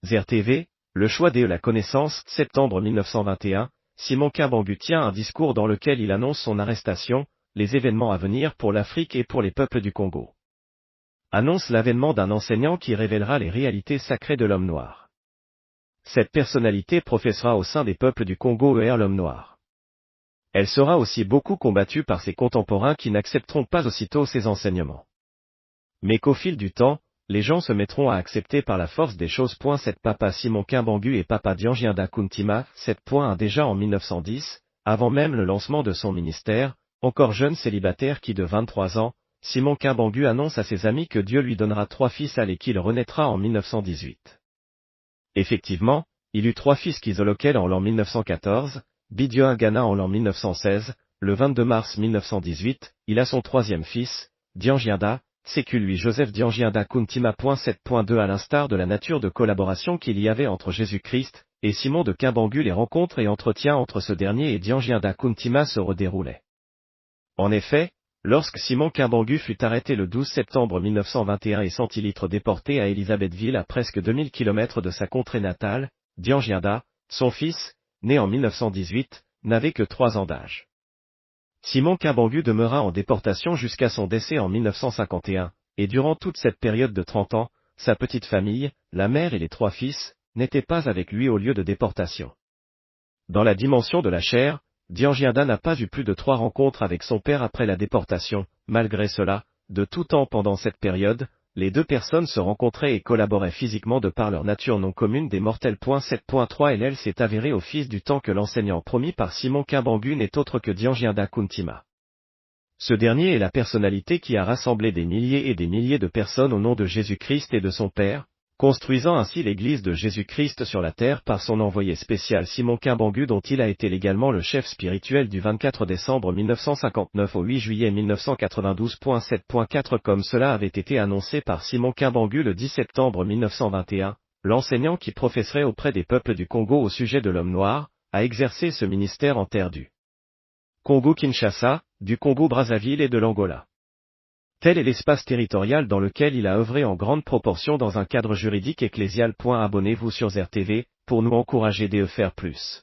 ZerTV, le choix de la connaissance, septembre 1921, Simon Kimbangu tient un discours dans lequel il annonce son arrestation, les événements à venir pour l'Afrique et pour les peuples du Congo. Annonce l'avènement d'un enseignant qui révélera les réalités sacrées de l'homme noir. Cette personnalité professera au sein des peuples du Congo l'homme noir. Elle sera aussi beaucoup combattue par ses contemporains qui n'accepteront pas aussitôt ses enseignements. Mais qu'au fil du temps, les gens se mettront à accepter par la force des choses. Cette Papa Simon Kimbangu et Papa Djangiinda Kuntima, 7.1 déjà en 1910, avant même le lancement de son ministère, encore jeune célibataire qui de 23 ans, Simon Kimbangu annonce à ses amis que Dieu lui donnera 3 fils et qu'il renaîtra en 1918. Effectivement, il eut 3 fils Kizolokel en l'an 1914, Bidioingana en l'an 1916, le 22 mars 1918, il a son 3e fils, Djangiinda, sécu lui Joseph Djangiinda Kuntima. 7.2 À l'instar de la nature de collaboration qu'il y avait entre Jésus-Christ et Simon de Kimbangu, les rencontres et entretiens entre ce dernier et Djangiinda Kuntima se redéroulaient. En effet, lorsque Simon Kimbangu fut arrêté le 12 septembre 1921 et centilitres déporté à Elisabethville à presque 2000 km de sa contrée natale, Djangiinda, son fils, né en 1918, n'avait que 3 ans d'âge. Simon Kimbangu demeura en déportation jusqu'à son décès en 1951, et durant toute cette période de 30 ans, sa petite famille, la mère et les 3 fils, n'étaient pas avec lui au lieu de déportation. Dans la dimension de la chair, Djangiinda n'a pas eu plus de 3 rencontres avec son père après la déportation. Malgré cela, de tout temps pendant cette période, les 2 personnes se rencontraient et collaboraient physiquement de par leur nature non commune des mortels. 7.3 Elle s'est avérée au fils du temps que l'enseignant promis par Simon Kimbangu n'est autre que Djangiinda Kuntima. Ce dernier est la personnalité qui a rassemblé des milliers et des milliers de personnes au nom de Jésus-Christ et de son Père, construisant ainsi l'Église de Jésus-Christ sur la terre par son envoyé spécial Simon Kimbangu, dont il a été légalement le chef spirituel du 24 décembre 1959 au 8 juillet 1992. 7.4 Comme cela avait été annoncé par Simon Kimbangu le 10 septembre 1921, l'enseignant qui professerait auprès des peuples du Congo au sujet de l'homme noir, a exercé ce ministère en terre du Congo-Kinshasa, du Congo-Brazzaville et de l'Angola. Tel est l'espace territorial dans lequel il a œuvré en grande proportion dans un cadre juridique ecclésial. Abonnez-vous sur ZerTV, pour nous encourager à faire plus.